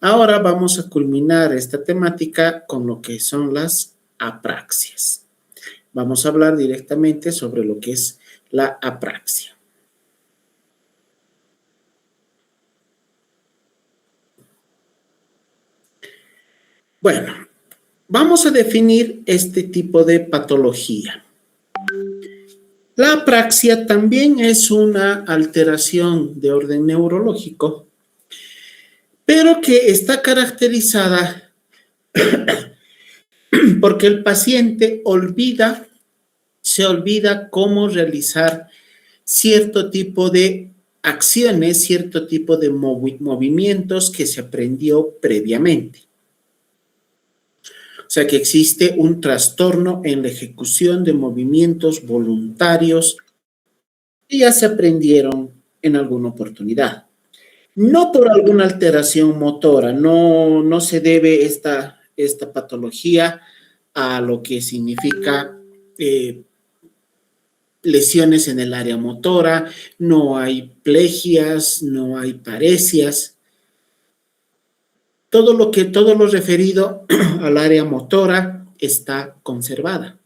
Ahora vamos a culminar esta temática con lo que son las apraxias. Vamos a hablar directamente sobre lo que es la apraxia. Bueno, vamos a definir este tipo de patología. La apraxia también es una alteración de orden neurológico, pero que está caracterizada porque el paciente se olvida cómo realizar cierto tipo de acciones, cierto tipo de movimientos que se aprendió previamente. O sea que existe un trastorno en la ejecución de movimientos voluntarios que ya se aprendieron en alguna oportunidad. No por alguna alteración motora, no se debe esta patología a lo que significa lesiones en el área motora, no hay plegias, no hay paresias. Todo lo referido al área motora está conservada.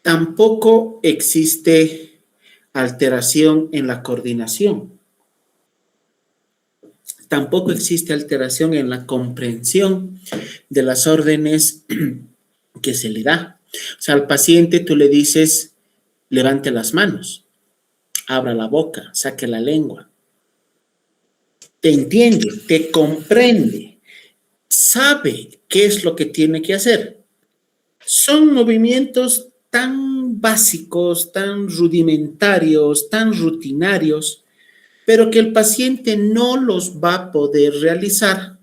Tampoco existe alteración en la coordinación. Tampoco existe alteración en la comprensión de las órdenes que se le da. O sea, al paciente tú le dices, levante las manos, abra la boca, saque la lengua. Te entiende, te comprende, sabe qué es lo que tiene que hacer. Son movimientos tan básicos, tan rudimentarios, tan rutinarios, pero que el paciente no los va a poder realizar.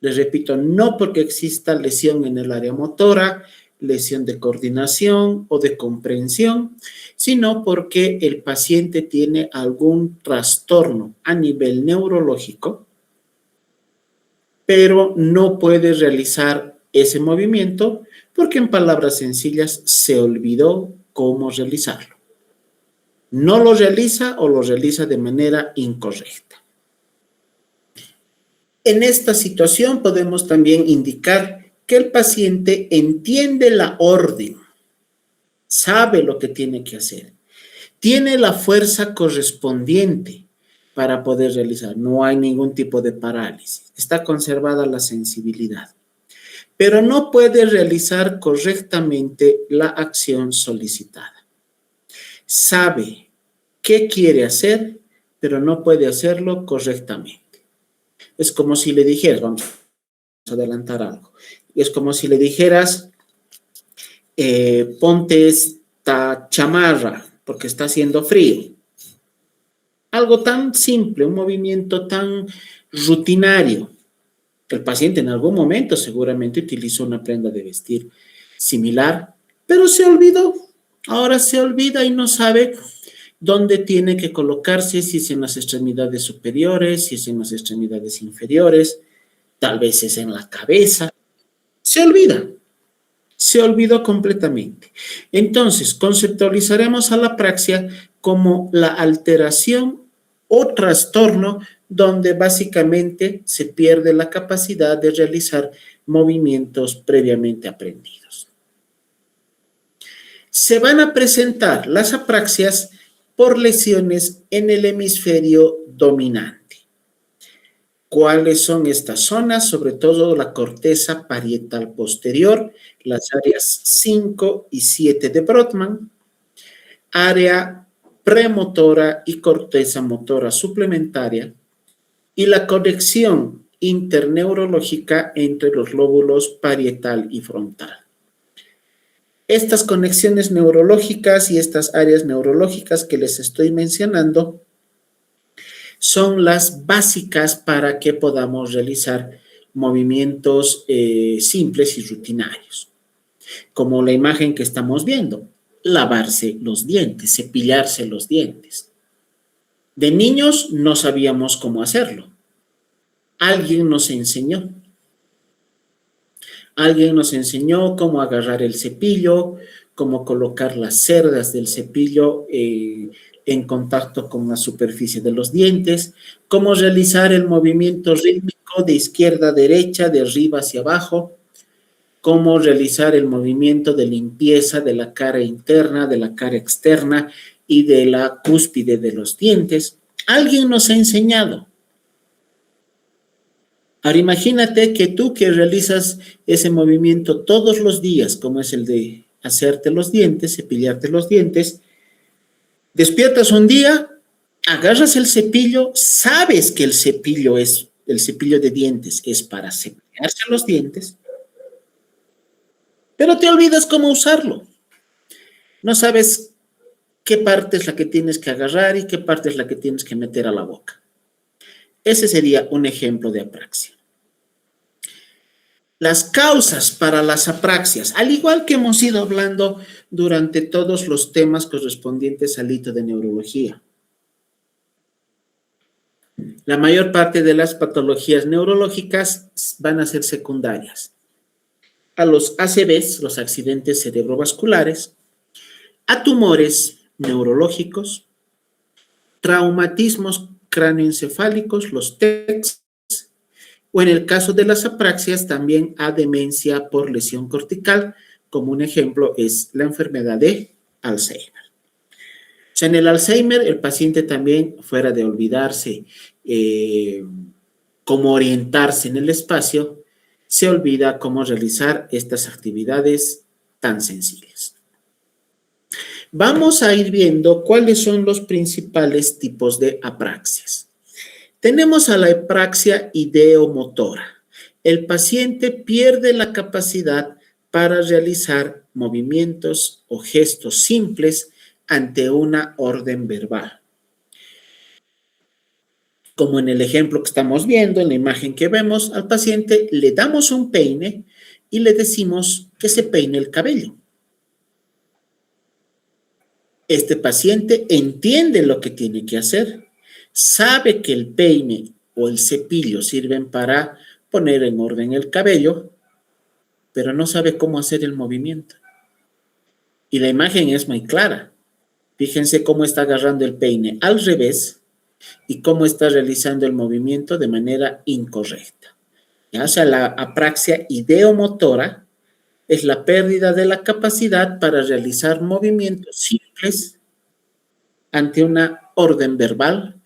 Les repito, no porque exista lesión en el área motora, lesión de coordinación o de comprensión, sino porque el paciente tiene algún trastorno a nivel neurológico, pero no puede realizar ese movimiento porque en palabras sencillas se olvidó cómo realizarlo. No lo realiza o lo realiza de manera incorrecta. En esta situación podemos también indicar que el paciente entiende la orden, sabe lo que tiene que hacer, tiene la fuerza correspondiente para poder realizar. No hay ningún tipo de parálisis, está conservada la sensibilidad, pero no puede realizar correctamente la acción solicitada. Sabe qué quiere hacer, pero no puede hacerlo correctamente. Es como si le dijeras, vamos a adelantar algo, es como si le dijeras, ponte esta chamarra porque está haciendo frío. Algo tan simple, un movimiento tan rutinario. El paciente en algún momento seguramente utilizó una prenda de vestir similar, pero se olvidó. Ahora se olvida y no sabe dónde tiene que colocarse, si es en las extremidades superiores, si es en las extremidades inferiores, tal vez es en la cabeza. Se olvidó completamente. Entonces, conceptualizaremos a la apraxia como la alteración o trastorno donde básicamente se pierde la capacidad de realizar movimientos previamente aprendidos. Se van a presentar las apraxias por lesiones en el hemisferio dominante. ¿Cuáles son estas zonas? Sobre todo la corteza parietal posterior, las áreas 5 y 7 de Brodmann, área premotora y corteza motora suplementaria, y la conexión interneurológica entre los lóbulos parietal y frontal. Estas conexiones neurológicas y estas áreas neurológicas que les estoy mencionando son las básicas para que podamos realizar movimientos simples y rutinarios, como la imagen que estamos viendo, lavarse los dientes, cepillarse los dientes. De niños no sabíamos cómo hacerlo. Alguien nos enseñó. Alguien nos enseñó cómo agarrar el cepillo, cómo colocar las cerdas del cepillo en en contacto con la superficie de los dientes, cómo realizar el movimiento rítmico de izquierda a derecha, de arriba hacia abajo, cómo realizar el movimiento de limpieza de la cara interna, de la cara externa y de la cúspide de los dientes. Alguien nos ha enseñado. Ahora imagínate que tú que realizas ese movimiento todos los días, como es el de hacerte los dientes, cepillarte los dientes, despiertas un día, agarras el cepillo, sabes que el cepillo de dientes es para cepillarse los dientes, pero te olvidas cómo usarlo. No sabes qué parte es la que tienes que agarrar y qué parte es la que tienes que meter a la boca. Ese sería un ejemplo de apraxia. Las causas para las apraxias, al igual que hemos ido hablando durante todos los temas correspondientes al hito de neurología. La mayor parte de las patologías neurológicas van a ser secundarias a los ACVs, los accidentes cerebrovasculares, a tumores neurológicos, traumatismos cráneoencefálicos, los TECs, o en el caso de las apraxias también a demencia por lesión cortical, como un ejemplo es la enfermedad de Alzheimer. O sea, en el Alzheimer el paciente también, fuera de olvidarse cómo orientarse en el espacio, se olvida cómo realizar estas actividades tan sencillas. Vamos a ir viendo cuáles son los principales tipos de apraxias. Tenemos a la apraxia ideomotora. El paciente pierde la capacidad para realizar movimientos o gestos simples ante una orden verbal. Como en el ejemplo que estamos viendo, en la imagen que vemos, al paciente le damos un peine y le decimos que se peine el cabello. Este paciente entiende lo que tiene que hacer, sabe que el peine o el cepillo sirven para poner en orden el cabello, pero no sabe cómo hacer el movimiento. Y la imagen es muy clara. Fíjense cómo está agarrando el peine al revés y cómo está realizando el movimiento de manera incorrecta. ¿Ya? O sea, la apraxia ideomotora es la pérdida de la capacidad para realizar movimientos simples ante una orden verbal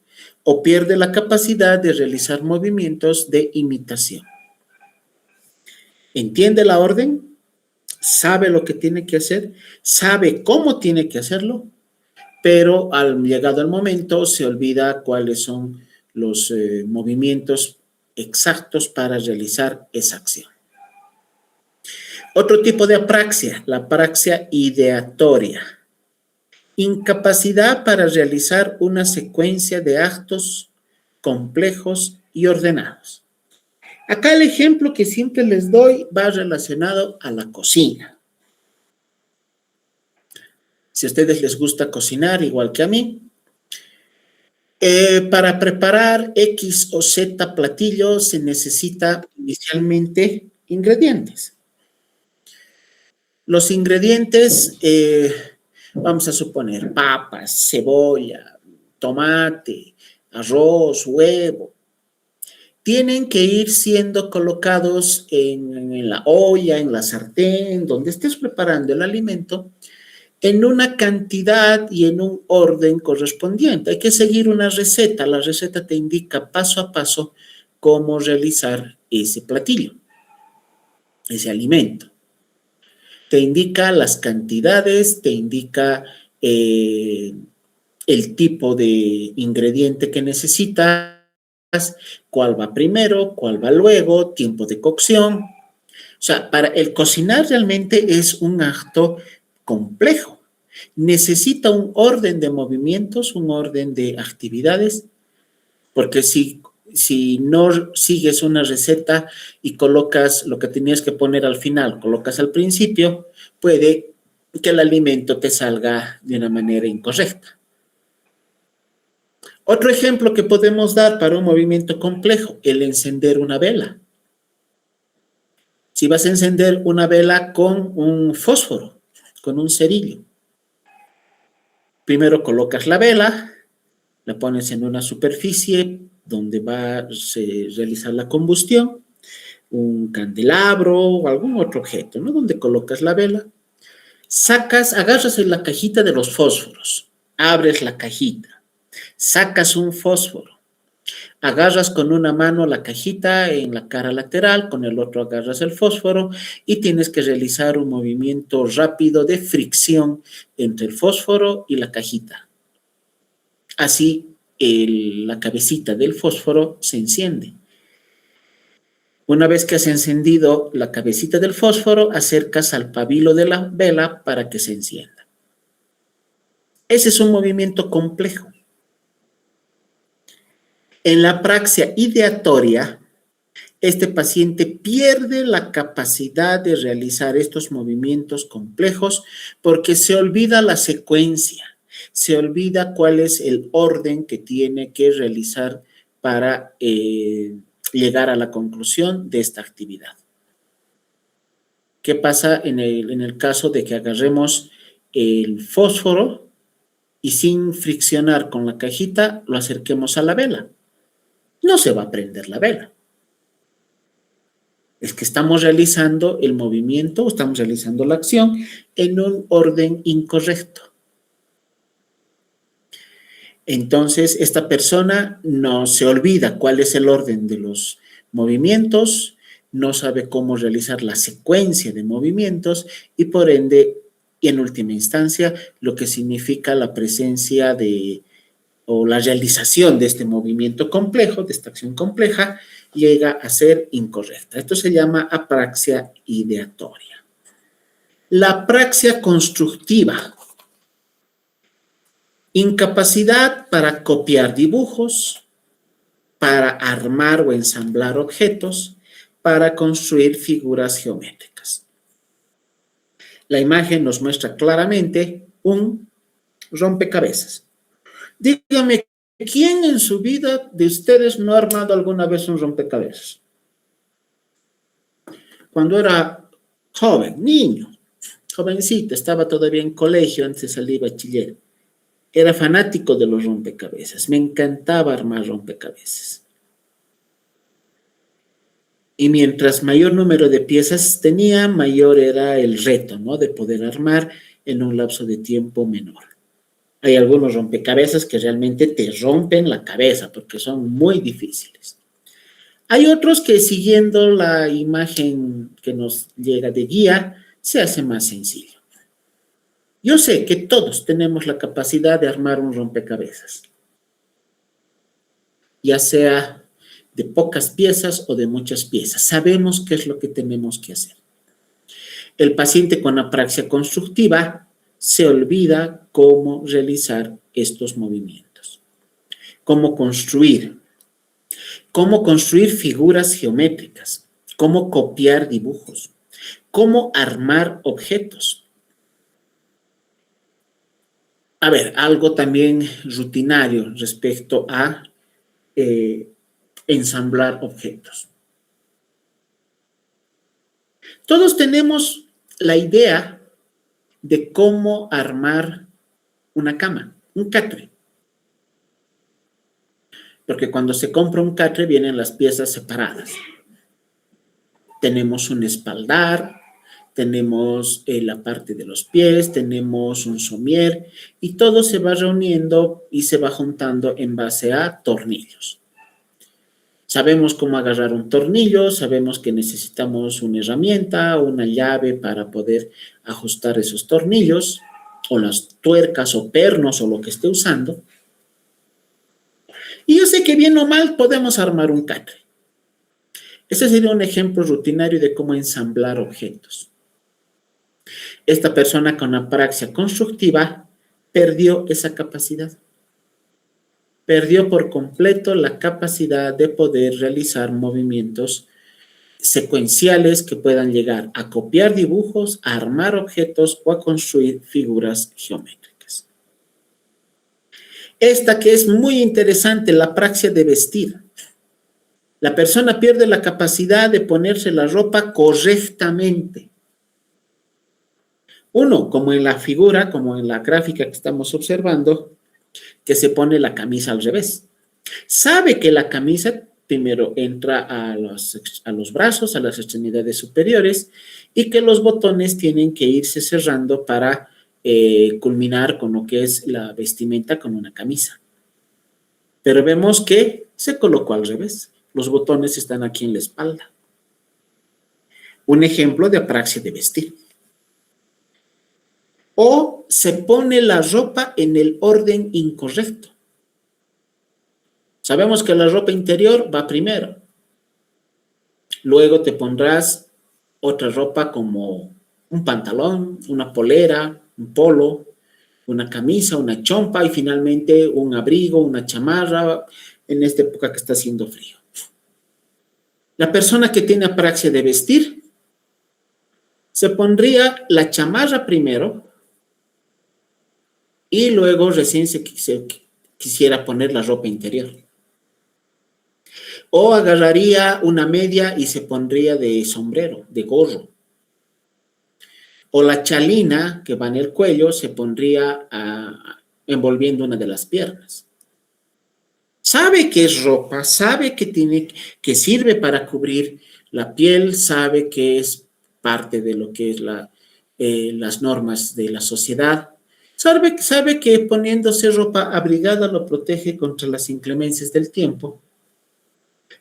o pierde la capacidad de realizar movimientos de imitación. ¿Entiende la orden? ¿Sabe lo que tiene que hacer? ¿Sabe cómo tiene que hacerlo? Pero al llegado el momento se olvida cuáles son los movimientos exactos para realizar esa acción. Otro tipo de apraxia, la apraxia ideatoria. Incapacidad para realizar una secuencia de actos complejos y ordenados. Acá el ejemplo que siempre les doy va relacionado a la cocina. Si a ustedes les gusta cocinar, igual que a mí, para preparar X o Z platillos se necesita inicialmente ingredientes. Los ingredientes, vamos a suponer, papas, cebolla, tomate, arroz, huevo, tienen que ir siendo colocados en la olla, en la sartén, donde estés preparando el alimento, en una cantidad y en un orden correspondiente. Hay que seguir una receta. La receta te indica paso a paso cómo realizar ese platillo, ese alimento. Te indica las cantidades, te indica el tipo de ingrediente que necesitas, cuál va primero, cuál va luego, tiempo de cocción. O sea, para el cocinar realmente es un acto complejo. Necesita un orden de movimientos, un orden de actividades, porque si no sigues una receta y colocas lo que tenías que poner al final, colocas al principio, puede que el alimento te salga de una manera incorrecta. Otro ejemplo que podemos dar para un movimiento complejo, el encender una vela. Si vas a encender una vela con un fósforo, con un cerillo, Primero colocas la vela, la pones en una superficie donde va a realizar la combustión, un candelabro o algún otro objeto, ¿no? Donde colocas la vela. Agarras en la cajita de los fósforos, abres la cajita, sacas un fósforo, agarras con una mano la cajita en la cara lateral, con el otro agarras el fósforo y tienes que realizar un movimiento rápido de fricción entre el fósforo y la cajita. Así la cabecita del fósforo se enciende. Una vez que has encendido la cabecita del fósforo, acercas al pabilo de la vela para que se encienda. Ese es un movimiento complejo. En la apraxia ideatoria, este paciente pierde la capacidad de realizar estos movimientos complejos porque se olvida la secuencia, se olvida cuál es el orden que tiene que realizar para llegar a la conclusión de esta actividad. ¿Qué pasa en el caso de que agarremos el fósforo y sin friccionar con la cajita lo acerquemos a la vela? No se va a prender la vela. Es que estamos realizando el movimiento, estamos realizando la acción en un orden incorrecto. Entonces, esta persona no se olvida cuál es el orden de los movimientos, no sabe cómo realizar la secuencia de movimientos y por ende, y en última instancia, lo que significa la presencia o la realización de este movimiento complejo, de esta acción compleja, llega a ser incorrecta. Esto se llama apraxia ideatoria. La apraxia constructiva. Incapacidad para copiar dibujos, para armar o ensamblar objetos, para construir figuras geométricas. La imagen nos muestra claramente un rompecabezas. Dígame, ¿quién en su vida de ustedes no ha armado alguna vez un rompecabezas? Cuando era joven, niño, jovencito, estaba todavía en colegio antes de salir bachiller. Era fanático de los rompecabezas, me encantaba armar rompecabezas. Y mientras mayor número de piezas tenía, mayor era el reto, ¿no? De poder armar en un lapso de tiempo menor. Hay algunos rompecabezas que realmente te rompen la cabeza porque son muy difíciles. Hay otros que siguiendo la imagen que nos llega de guía, se hace más sencillo. Yo sé que todos tenemos la capacidad de armar un rompecabezas, ya sea de pocas piezas o de muchas piezas. Sabemos qué es lo que tenemos que hacer. El paciente con apraxia constructiva se olvida cómo realizar estos movimientos, cómo construir figuras geométricas, cómo copiar dibujos, cómo armar objetos. A ver, algo también rutinario respecto a ensamblar objetos. Todos tenemos la idea de cómo armar una cama, un catre. Porque cuando se compra un catre vienen las piezas separadas. Tenemos un espaldar, tenemos la parte de los pies, tenemos un somier y todo se va reuniendo y se va juntando en base a tornillos. Sabemos cómo agarrar un tornillo, sabemos que necesitamos una herramienta, una llave para poder ajustar esos tornillos o las tuercas o pernos o lo que esté usando. Y yo sé que bien o mal podemos armar un catre. Ese sería un ejemplo rutinario de cómo ensamblar objetos. Esta persona con apraxia constructiva perdió esa capacidad. Perdió por completo la capacidad de poder realizar movimientos secuenciales que puedan llegar a copiar dibujos, a armar objetos o a construir figuras geométricas. Esta que es muy interesante, la apraxia de vestir. La persona pierde la capacidad de ponerse la ropa correctamente. Uno, como en la figura, como en la gráfica que estamos observando, que se pone la camisa al revés. Sabe que la camisa primero entra a los brazos, a las extremidades superiores, y que los botones tienen que irse cerrando para culminar con lo que es la vestimenta con una camisa. Pero vemos que se colocó al revés. Los botones están aquí en la espalda. Un ejemplo de apraxia de vestir. O se pone la ropa en el orden incorrecto. Sabemos que la ropa interior va primero. Luego te pondrás otra ropa como un pantalón, una polera, un polo, una camisa, una chompa y finalmente un abrigo, una chamarra en esta época que está haciendo frío. La persona que tiene apraxia de vestir se pondría la chamarra primero y luego recién se quisiera poner la ropa interior. O agarraría una media y se pondría de sombrero, de gorro. O la chalina que va en el cuello se pondría envolviendo una de las piernas. Sabe que es ropa, sabe que sirve para cubrir la piel, sabe que es parte de lo que es las normas de la sociedad. Sabe que poniéndose ropa abrigada lo protege contra las inclemencias del tiempo.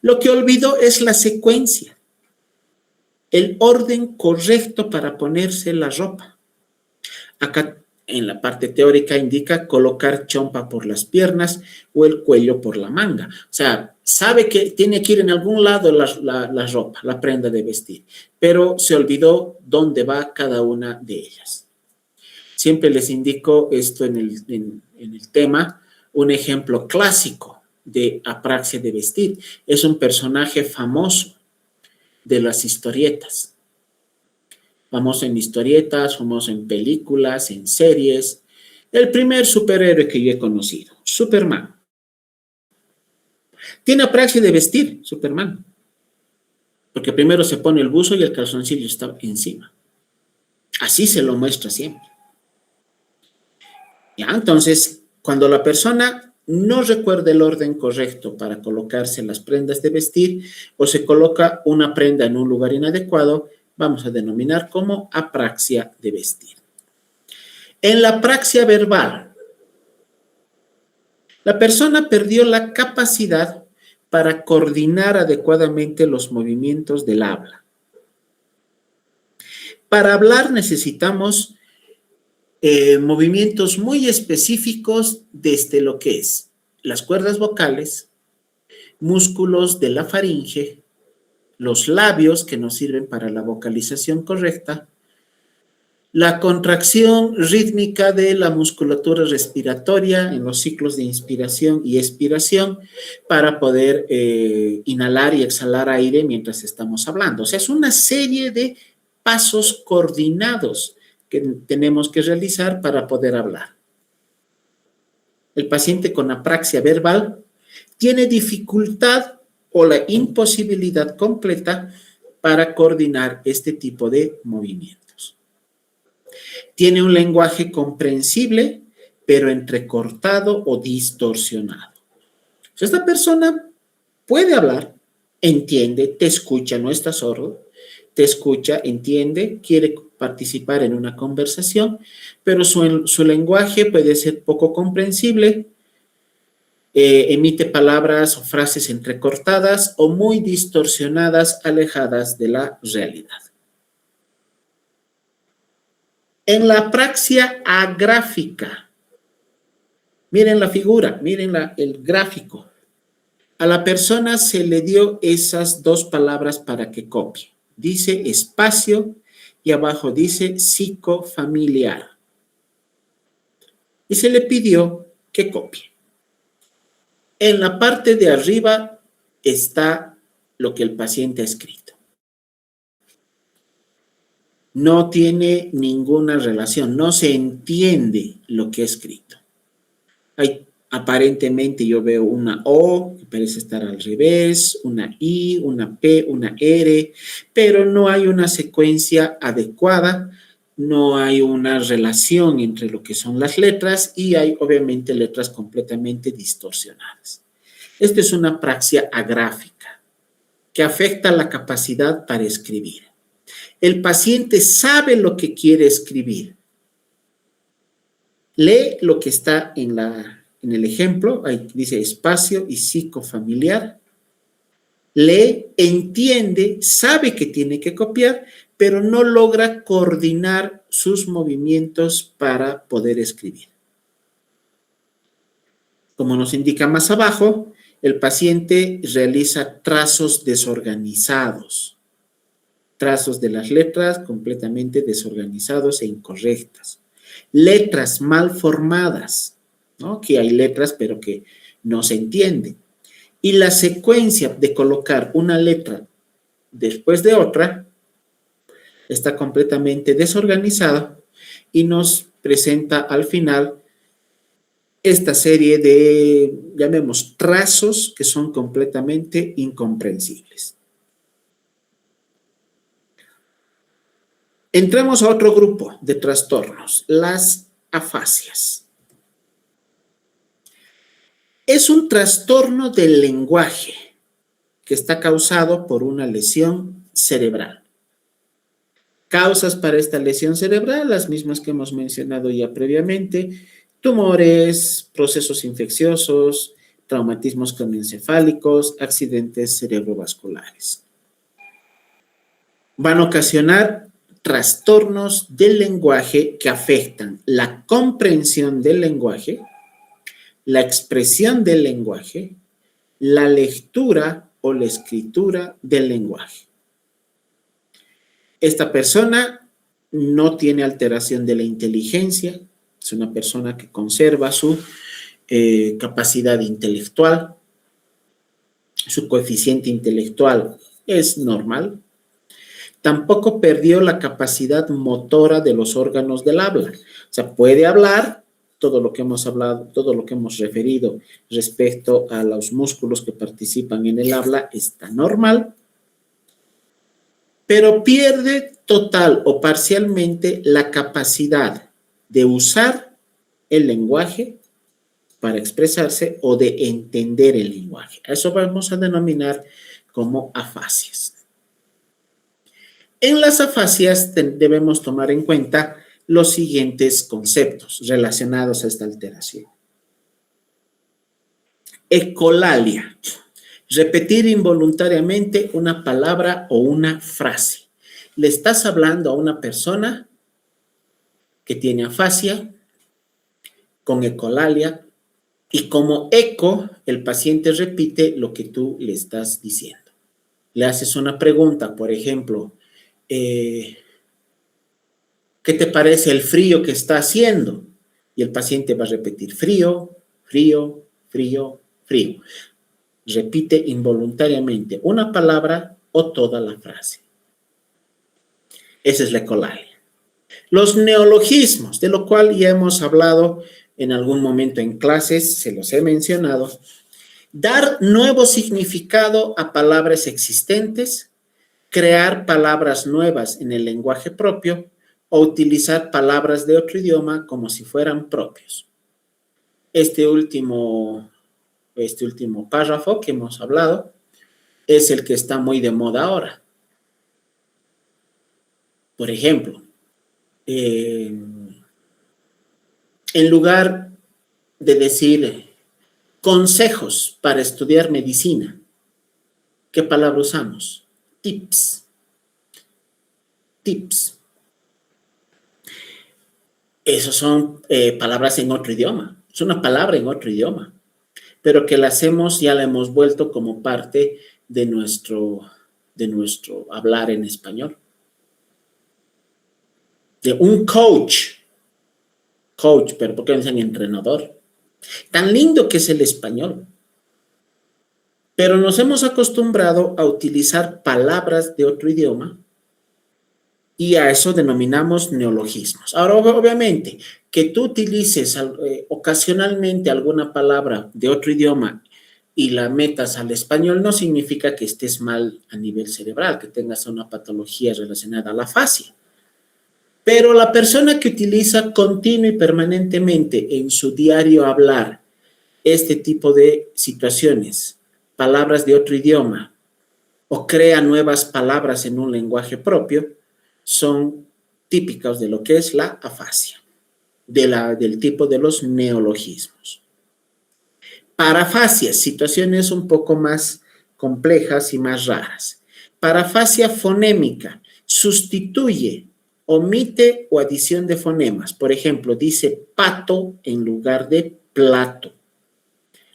Lo que olvidó es la secuencia, el orden correcto para ponerse la ropa. Acá en la parte teórica indica colocar chompa por las piernas o el cuello por la manga. O sea, sabe que tiene que ir en algún lado la ropa, la prenda de vestir, pero se olvidó dónde va cada una de ellas. Siempre les indico esto en el tema, un ejemplo clásico de apraxia de vestir. Es un personaje famoso de las historietas. Famoso en historietas, famoso en películas, en series. El primer superhéroe que yo he conocido, Superman. Tiene apraxia de vestir, Superman. Porque primero se pone el buzo y el calzoncillo está encima. Así se lo muestra siempre. ¿Ya? Entonces, cuando la persona no recuerda el orden correcto para colocarse las prendas de vestir o se coloca una prenda en un lugar inadecuado, vamos a denominar como apraxia de vestir. En la apraxia verbal, la persona perdió la capacidad para coordinar adecuadamente los movimientos del habla. Para hablar necesitamos movimientos muy específicos desde lo que es las cuerdas vocales, músculos de la faringe, los labios que nos sirven para la vocalización correcta, la contracción rítmica de la musculatura respiratoria en los ciclos de inspiración y expiración para poder inhalar y exhalar aire mientras estamos hablando. O sea, es una serie de pasos coordinados que tenemos que realizar para poder hablar. El paciente con apraxia verbal tiene dificultad o la imposibilidad completa para coordinar este tipo de movimientos. Tiene un lenguaje comprensible, pero entrecortado o distorsionado. Esta persona puede hablar, entiende, te escucha, no está sordo, te escucha, entiende, quiere participar en una conversación, pero su lenguaje puede ser poco comprensible, emite palabras o frases entrecortadas o muy distorsionadas, alejadas de la realidad. En la apraxia agráfica, miren la figura, miren el gráfico. A la persona se le dio esas dos palabras para que copie. Dice espacio y abajo dice psicofamiliar. Y se le pidió que copie. En la parte de arriba está lo que el paciente ha escrito. No tiene ninguna relación, no se entiende lo que ha escrito. Aparentemente yo veo una O que parece estar al revés, una I, una P, una R, pero no hay una secuencia adecuada no hay una relación entre lo que son las letras y hay obviamente letras completamente distorsionadas. Esta es una praxia agráfica que afecta la capacidad para escribir. El paciente sabe lo que quiere escribir. Lee lo que está en el ejemplo, ahí dice espacio y psicofamiliar. Lee, entiende, sabe que tiene que copiar, pero no logra coordinar sus movimientos para poder escribir. Como nos indica más abajo, el paciente realiza trazos desorganizados, trazos de las letras completamente desorganizados e incorrectas. Letras mal formadas, ¿no? Que hay letras pero que no se entienden. Y la secuencia de colocar una letra después de otra está completamente desorganizada y nos presenta al final esta serie de, llamemos, trazos que son completamente incomprensibles. Entramos a otro grupo de trastornos, las afasias. Es un trastorno del lenguaje que está causado por una lesión cerebral. Causas para esta lesión cerebral, las mismas que hemos mencionado ya previamente: tumores, procesos infecciosos, traumatismos craneoencefálicos, accidentes cerebrovasculares. Van a ocasionar trastornos del lenguaje que afectan la comprensión del lenguaje, la expresión del lenguaje, la lectura o la escritura del lenguaje. Esta persona no tiene alteración de la inteligencia, es una persona que conserva su capacidad intelectual, su coeficiente intelectual es normal. Tampoco perdió la capacidad motora de los órganos del habla. O sea, puede hablar, todo lo que hemos hablado, todo lo que hemos referido respecto a los músculos que participan en el habla está normal, pero pierde total o parcialmente la capacidad de usar el lenguaje para expresarse o de entender el lenguaje. A eso vamos a denominar como afasias. En las afasias debemos tomar en cuenta los siguientes conceptos relacionados a esta alteración. Ecolalia, repetir involuntariamente una palabra o una frase. Le estás hablando a una persona que tiene afasia con ecolalia y como eco el paciente repite lo que tú le estás diciendo. Le haces una pregunta, por ejemplo, ¿qué te parece el frío que está haciendo? Y el paciente va a repetir frío, frío, frío, frío. Repite involuntariamente una palabra o toda la frase. Esa es la ecolalia. Los neologismos, de lo cual ya hemos hablado en algún momento en clases, se los he mencionado. Dar nuevo significado a palabras existentes, crear palabras nuevas en el lenguaje propio o utilizar palabras de otro idioma como si fueran propios. Este último párrafo que hemos hablado es el que está muy de moda ahora. Por ejemplo, en lugar de decir consejos para estudiar medicina, ¿qué palabra usamos? Tips. Tips. Esas son palabras en otro idioma. Es una palabra en otro idioma, pero que la hemos vuelto como parte de nuestro hablar en español. De un coach, pero ¿por qué dicen entrenador? Tan lindo que es el español. Pero nos hemos acostumbrado a utilizar palabras de otro idioma y a eso denominamos neologismos. Ahora, obviamente, que tú utilices ocasionalmente alguna palabra de otro idioma y la metas al español no significa que estés mal a nivel cerebral, que tengas una patología relacionada a la afasia. Pero la persona que utiliza continua y permanentemente en su diario hablar este tipo de situaciones, palabras de otro idioma, o crea nuevas palabras en un lenguaje propio, son típicas de lo que es la afasia, del tipo de los neologismos. Parafasia, situaciones un poco más complejas y más raras. Parafasia fonémica, sustituye, omite o adición de fonemas. Por ejemplo, dice pato en lugar de plato.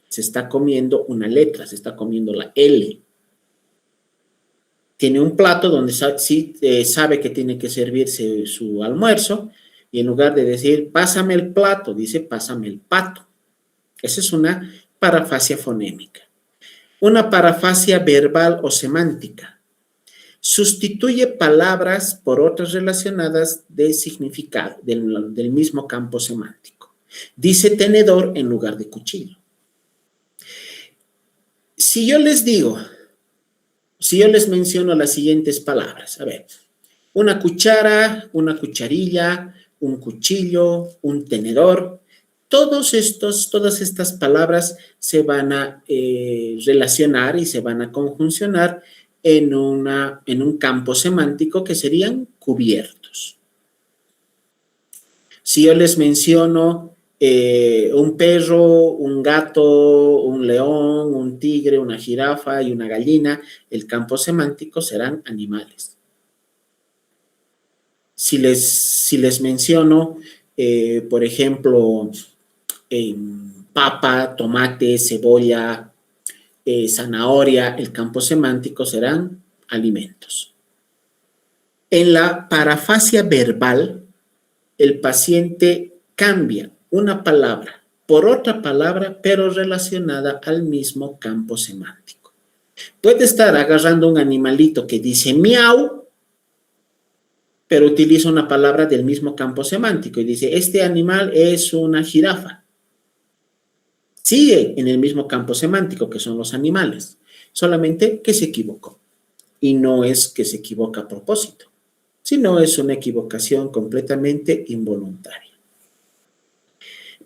Se está comiendo una letra, se está comiendo la L. Tiene un plato donde sabe que tiene que servirse su almuerzo y en lugar de decir pásame el plato, dice pásame el pato. Esa es una parafasia fonémica. Una parafasia verbal o semántica. Sustituye palabras por otras relacionadas de significado, del mismo campo semántico. Dice tenedor en lugar de cuchillo. Si yo les menciono las siguientes palabras, a ver, una cuchara, una cucharilla, un cuchillo, un tenedor, todas estas palabras se van a relacionar y se van a conjuncionar en un campo semántico que serían cubiertos. Si yo les menciono un perro, un gato, un león, un tigre, una jirafa y una gallina, el campo semántico serán animales. Si les menciono, por ejemplo, papa, tomate, cebolla, zanahoria, el campo semántico serán alimentos. En la parafasia verbal, el paciente cambia una palabra por otra palabra, pero relacionada al mismo campo semántico. Puede estar agarrando un animalito que dice miau, pero utiliza una palabra del mismo campo semántico y dice, este animal es una jirafa. Sigue en el mismo campo semántico que son los animales, solamente que se equivocó. Y no es que se equivoca a propósito, sino es una equivocación completamente involuntaria.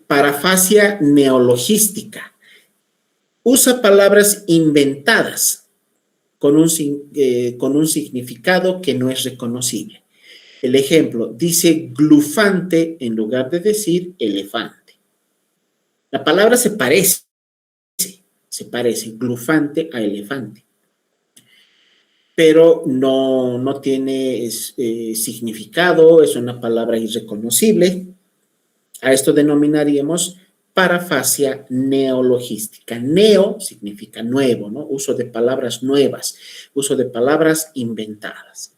Parafasia neologística. Usa palabras inventadas con un significado que no es reconocible. El ejemplo, dice glufante en lugar de decir elefante. La palabra se parece, glufante a elefante, pero no tiene significado, es una palabra irreconocible. A esto denominaríamos parafasia neologística. Neo significa nuevo, ¿no? Uso de palabras nuevas, uso de palabras inventadas.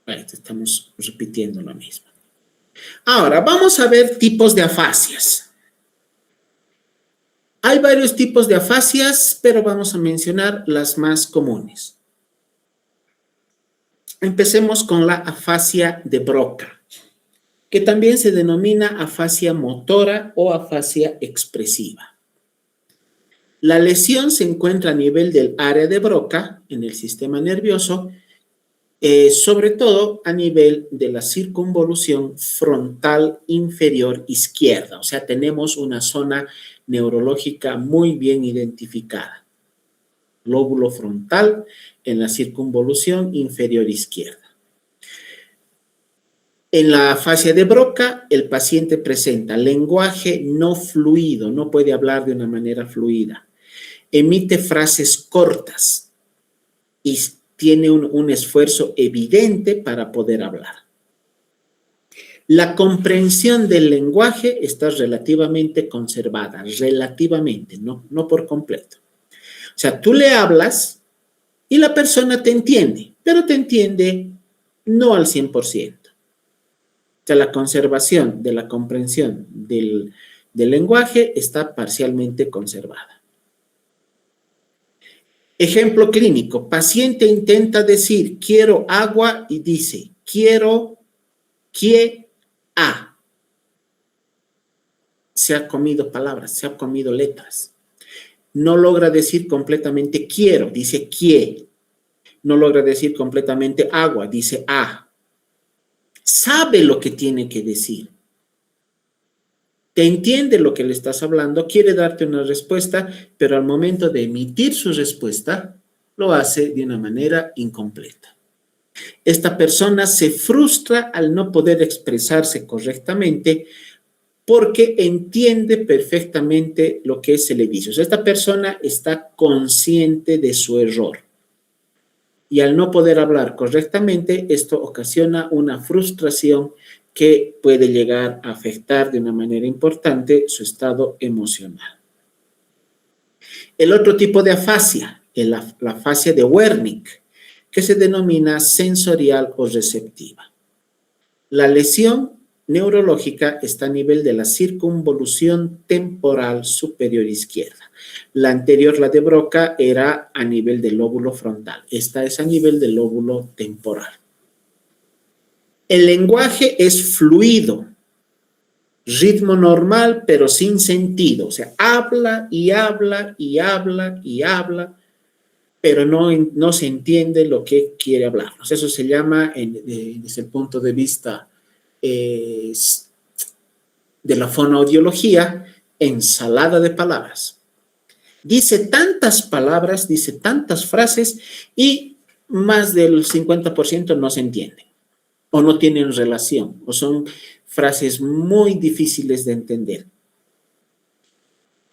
Estamos repitiendo lo mismo. Ahora, vamos a ver tipos de afasias. Hay varios tipos de afasias, pero vamos a mencionar las más comunes. Empecemos con la afasia de Broca, que también se denomina afasia motora o afasia expresiva. La lesión se encuentra a nivel del área de Broca, en el sistema nervioso, sobre todo a nivel de la circunvolución frontal inferior izquierda. O sea, tenemos una zona neurológica muy bien identificada. Lóbulo frontal en la circunvolución inferior izquierda. En la afasia de Broca, el paciente presenta lenguaje no fluido, no puede hablar de una manera fluida. Emite frases cortas y tiene un esfuerzo evidente para poder hablar. La comprensión del lenguaje está relativamente conservada, relativamente, no por completo. O sea, tú le hablas y la persona te entiende, pero te entiende no al 100%. O sea, la conservación de la comprensión del lenguaje está parcialmente conservada. Ejemplo clínico, paciente intenta decir quiero agua y dice quiero, a. Se ha comido palabras, se ha comido letras. No logra decir completamente quiero, dice quiere. no logra decir completamente agua, dice a. Sabe lo que tiene que decir. Te entiende lo que le estás hablando, quiere darte una respuesta, pero al momento de emitir su respuesta, lo hace de una manera incompleta. Esta persona se frustra al no poder expresarse correctamente porque entiende perfectamente lo que se le dice. O sea, esta persona está consciente de su error. Y al no poder hablar correctamente, esto ocasiona una frustración que puede llegar a afectar de una manera importante su estado emocional. El otro tipo de afasia, la afasia de Wernicke, que se denomina sensorial o receptiva. La lesión neurológica está a nivel de la circunvolución temporal superior izquierda. La anterior, la de Broca, era a nivel del lóbulo frontal. Esta es a nivel del lóbulo temporal. El lenguaje es fluido, ritmo normal, pero sin sentido. O sea, habla y habla y habla y habla, pero no se entiende lo que quiere hablar. O sea, eso se llama, desde el punto de vista de la fonoaudiología, ensalada de palabras. Dice tantas palabras, dice tantas frases y más del 50% no se entiende o no tienen relación o son frases muy difíciles de entender.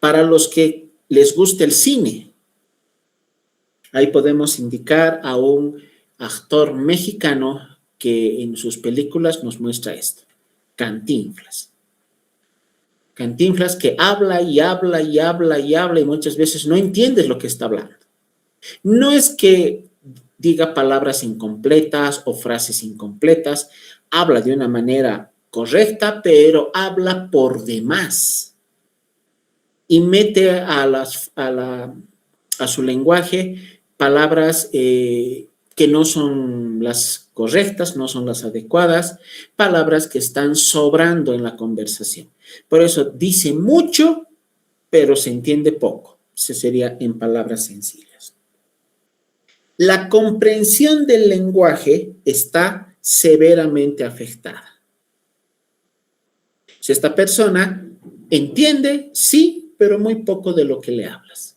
Para los que les gusta el cine, ahí podemos indicar a un actor mexicano que en sus películas nos muestra esto, Cantinflas. Cantinflas que habla y habla y habla y habla y muchas veces no entiendes lo que está hablando. No es que diga palabras incompletas o frases incompletas, habla de una manera correcta, pero habla por demás y mete a su lenguaje palabras que no son las correctas, no son las adecuadas, palabras que están sobrando en la conversación. Por eso dice mucho, pero se entiende poco. Eso sería en palabras sencillas. La comprensión del lenguaje está severamente afectada. Si esta persona entiende, sí, pero muy poco de lo que le hablas.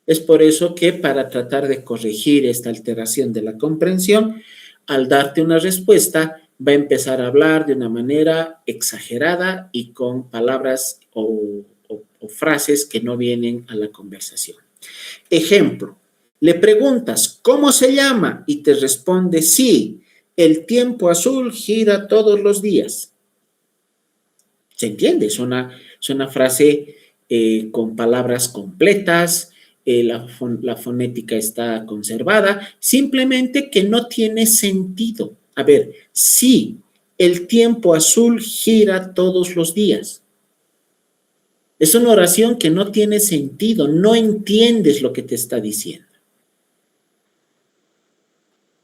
Es por eso que para tratar de corregir esta alteración de la comprensión, al darte una respuesta, va a empezar a hablar de una manera exagerada y con palabras o frases que no vienen a la conversación. Ejemplo, le preguntas, ¿cómo se llama? Y te responde, sí, el tiempo azul gira todos los días. ¿Se entiende? Es una frase con palabras completas, la fonética está conservada, simplemente que no tiene sentido. A ver, sí, el tiempo azul gira todos los días. Es una oración que no tiene sentido, no entiendes lo que te está diciendo.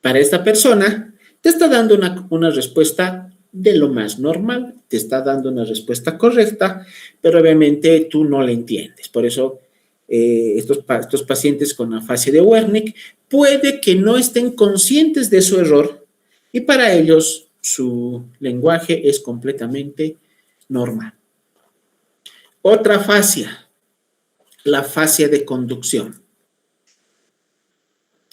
Para esta persona, te está dando una respuesta de lo más normal, te está dando una respuesta correcta, pero obviamente tú no la entiendes. Por eso, estos pacientes con afasia de Wernicke puede que no estén conscientes de su error y para ellos su lenguaje es completamente normal. Otra afasia, la afasia de conducción.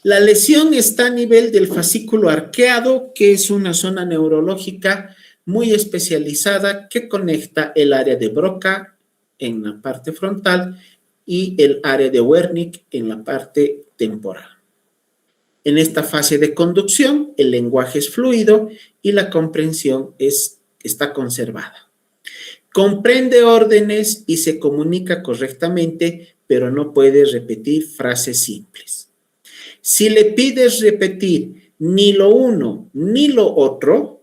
La lesión está a nivel del fascículo arqueado, que es una zona neurológica muy especializada que conecta el área de Broca en la parte frontal y el área de Wernicke en la parte temporal. En esta fase de conducción, el lenguaje es fluido y la comprensión está conservada. Comprende órdenes y se comunica correctamente, pero no puede repetir frases simples. Si le pides repetir ni lo uno ni lo otro,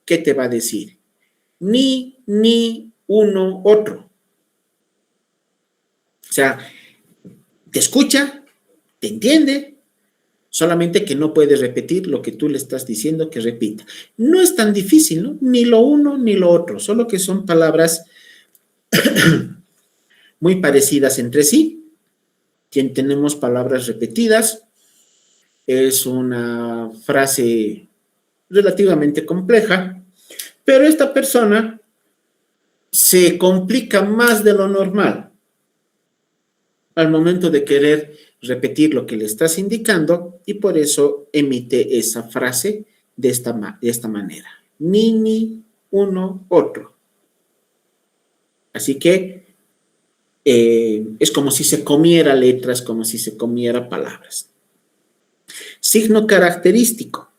¿qué te va a decir? Ni, uno, otro. O sea, te escucha, te entiende, solamente que no puede repetir lo que tú le estás diciendo que repita. No es tan difícil, ¿no? Ni lo uno ni lo otro, solo que son palabras muy parecidas entre sí. Tenemos palabras repetidas Es una frase relativamente compleja, pero esta persona se complica más de lo normal al momento de querer repetir lo que le estás indicando y por eso emite esa frase de esta manera. Ni, uno, otro. Así que es como si se comiera letras, como si se comiera palabras. Signo característico.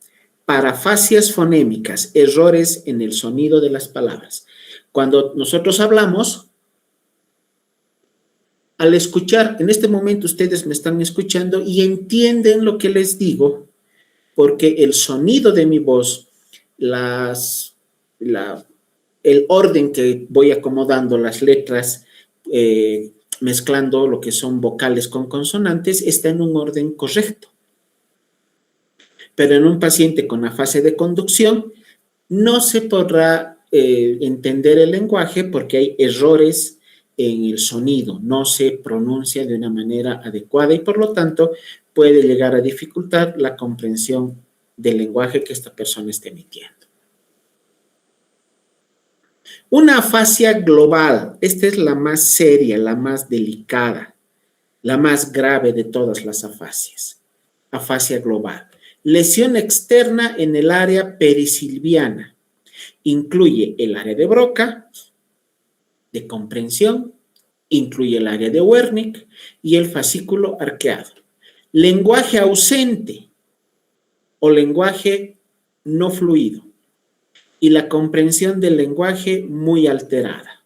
Parafasias fonémicas, errores en el sonido de las palabras. Cuando nosotros hablamos, al escuchar, en este momento ustedes me están escuchando y entienden lo que les digo, porque el sonido de mi voz, el orden que voy acomodando las letras, mezclando lo que son vocales con consonantes, está en un orden correcto. Pero en un paciente con afasia de conducción no se podrá entender el lenguaje porque hay errores en el sonido, no se pronuncia de una manera adecuada y por lo tanto puede llegar a dificultar la comprensión del lenguaje que esta persona está emitiendo. Una afasia global, esta es la más seria, la más delicada, la más grave de todas las afasias. Afasia global. Lesión externa en el área perisilviana. Incluye el área de Broca, de comprensión, incluye el área de Wernicke y el fascículo arqueado. Lenguaje ausente o lenguaje no fluido y la comprensión del lenguaje muy alterada.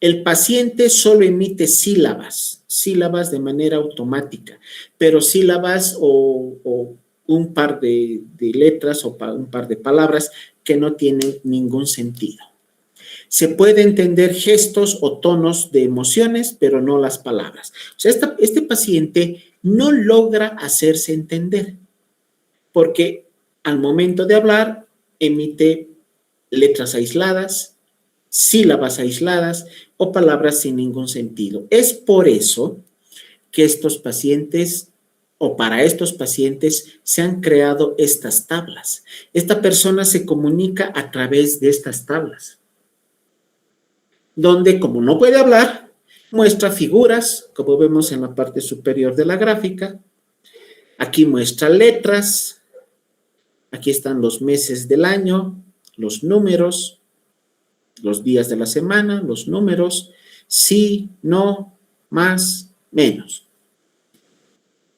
El paciente solo emite sílabas de manera automática, pero sílabas o un par de letras o un par de palabras que no tienen ningún sentido. Se puede entender gestos o tonos de emociones, pero no las palabras. O sea, este paciente no logra hacerse entender, porque al momento de hablar emite letras aisladas, sílabas aisladas o palabras sin ningún sentido. Es por eso que estos pacientes o para estos pacientes se han creado estas tablas. Esta persona se comunica a través de estas tablas, donde como no puede hablar, muestra figuras, como vemos en la parte superior de la gráfica. Aquí muestra letras, aquí están los meses del año, los números, los días de la semana, los números, sí, no, más, menos.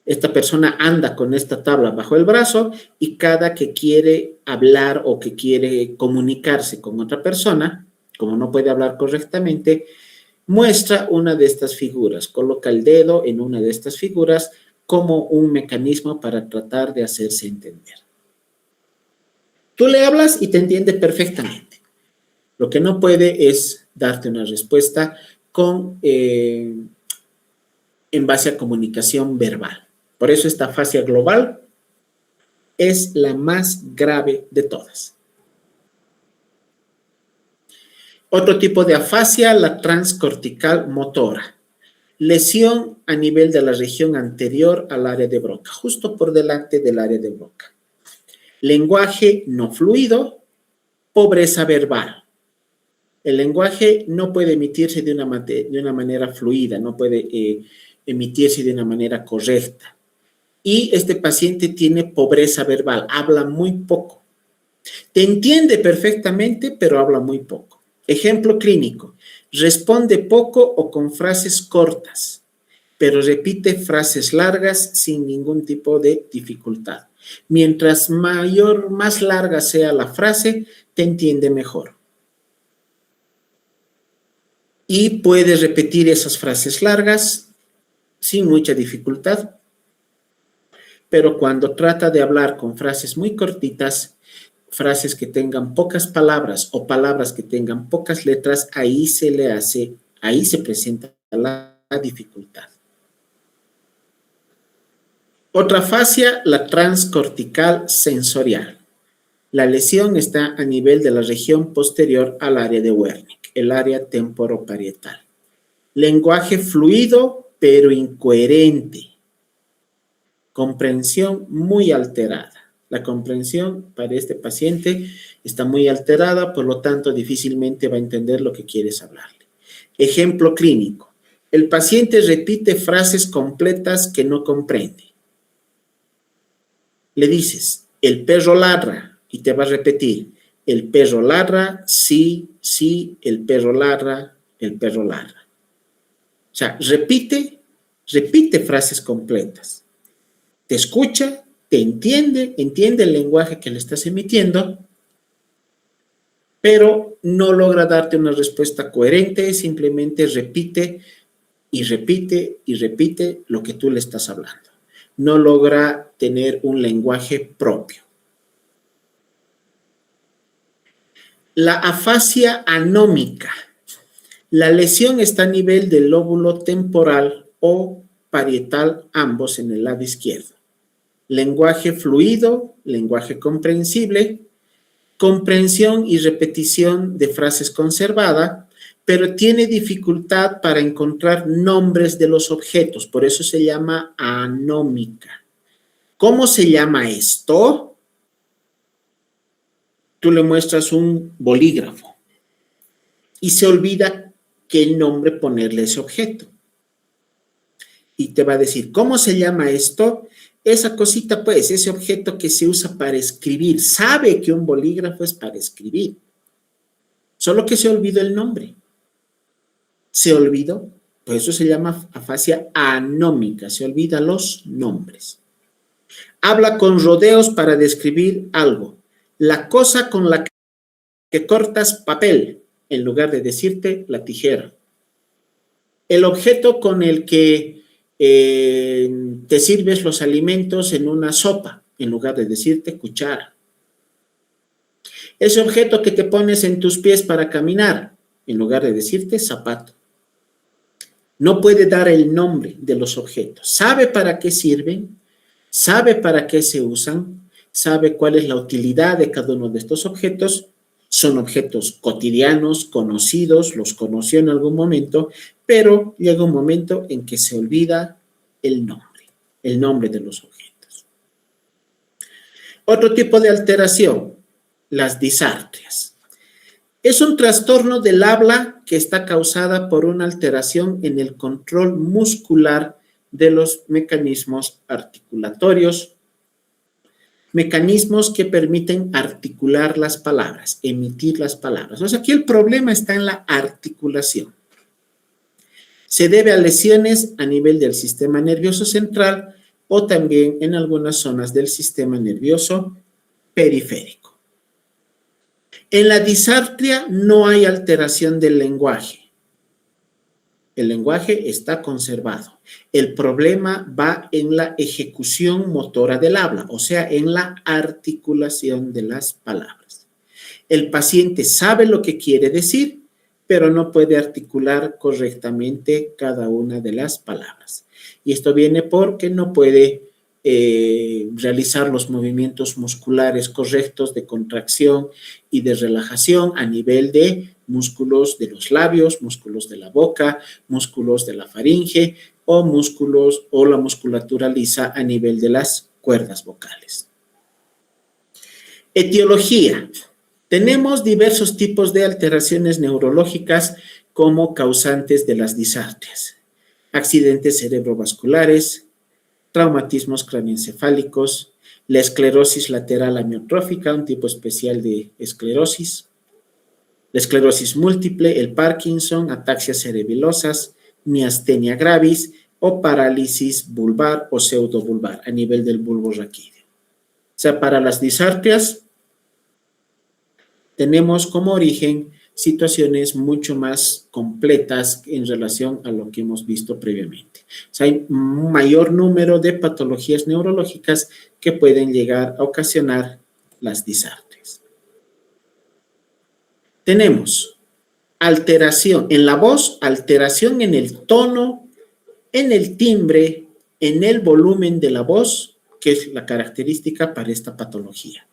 Esta persona anda con esta tabla bajo el brazo y cada que quiere hablar o que quiere comunicarse con otra persona, como no puede hablar correctamente, muestra una de estas figuras, coloca el dedo en una de estas figuras como un mecanismo para tratar de hacerse entender. Tú le hablas y te entiende perfectamente. Lo que no puede es darte una respuesta en base a comunicación verbal. Por eso esta afasia global es la más grave de todas. Otro tipo de afasia, la transcortical motora. Lesión a nivel de la región anterior al área de Broca, justo por delante del área de Broca. Lenguaje no fluido, pobreza verbal. El lenguaje no puede emitirse de una manera fluida, no puede emitirse de una manera correcta. Y este paciente tiene pobreza verbal, habla muy poco. Te entiende perfectamente, pero habla muy poco. Ejemplo clínico, responde poco o con frases cortas, pero repite frases largas sin ningún tipo de dificultad. Mientras más larga sea la frase, te entiende mejor. Y puede repetir esas frases largas sin mucha dificultad. Pero cuando trata de hablar con frases muy cortitas, frases que tengan pocas palabras o palabras que tengan pocas letras, ahí se presenta la dificultad. Otra afasia, la transcortical sensorial. La lesión está a nivel de la región posterior al área de Wernicke, el área temporoparietal. Lenguaje fluido, pero incoherente. comprensión muy alterada. La comprensión para este paciente está muy alterada, por lo tanto, difícilmente va a entender lo que quieres hablarle. Ejemplo clínico. El paciente repite frases completas que no comprende. Le dices, el perro ladra, y te va a repetir, el perro ladra, sí, sí, el perro ladra, el perro ladra. O sea, repite frases completas. Te escucha, te entiende el lenguaje que le estás emitiendo, pero no logra darte una respuesta coherente, simplemente repite y repite y repite lo que tú le estás hablando. No logra tener un lenguaje propio. La afasia anómica. La lesión está a nivel del lóbulo temporal o parietal, ambos en el lado izquierdo. Lenguaje fluido, lenguaje comprensible, comprensión y repetición de frases conservada, pero tiene dificultad para encontrar nombres de los objetos, por eso se llama anómica. ¿Cómo se llama esto? Tú le muestras un bolígrafo y se olvida qué nombre ponerle a ese objeto. Y te va a decir, ¿cómo se llama esto? Esa cosita, pues, ese objeto que se usa para escribir. Sabe que un bolígrafo es para escribir. Solo que se olvidó el nombre. Se olvidó. Por eso se llama afasia anómica. Se olvidan los nombres. Habla con rodeos para describir algo. La cosa con la que cortas papel, en lugar de decirte la tijera. El objeto con el que te sirves los alimentos en una sopa, en lugar de decirte cuchara. Ese objeto que te pones en tus pies para caminar, en lugar de decirte zapato. No puede dar el nombre de los objetos. Sabe para qué sirven, sabe para qué se usan, sabe cuál es la utilidad de cada uno de estos objetos. Son objetos cotidianos, conocidos, los conoció en algún momento, pero llega un momento en que se olvida el nombre de los objetos. Otro tipo de alteración, las disartrias. Es un trastorno del habla que está causada por una alteración en el control muscular de los mecanismos articulatorios, mecanismos que permiten articular las palabras, emitir las palabras. O sea, aquí el problema está en la articulación. Se debe a lesiones a nivel del sistema nervioso central o también en algunas zonas del sistema nervioso periférico. En la disartria no hay alteración del lenguaje. El lenguaje está conservado. El problema va en la ejecución motora del habla, o sea, en la articulación de las palabras. El paciente sabe lo que quiere decir, pero no puede articular correctamente cada una de las palabras. Y esto viene porque no puede realizar los movimientos musculares correctos de contracción y de relajación a nivel de músculos de los labios, músculos de la boca, músculos de la faringe o músculos o la musculatura lisa a nivel de las cuerdas vocales. Etiología. Tenemos diversos tipos de alteraciones neurológicas como causantes de las disartrias. Accidentes cerebrovasculares, traumatismos craneoencefálicos, la esclerosis lateral amiotrófica, un tipo especial de esclerosis, la esclerosis múltiple, el Parkinson, ataxias cerebelosas, miastenia gravis o parálisis vulvar o pseudovulvar a nivel del bulbo raquídeo. O sea, para las disartrias tenemos como origen situaciones mucho más completas en relación a lo que hemos visto previamente. O sea, hay un mayor número de patologías neurológicas que pueden llegar a ocasionar las disartrias. Tenemos alteración en la voz, alteración en el tono, en el timbre, en el volumen de la voz, que es la característica para esta patología.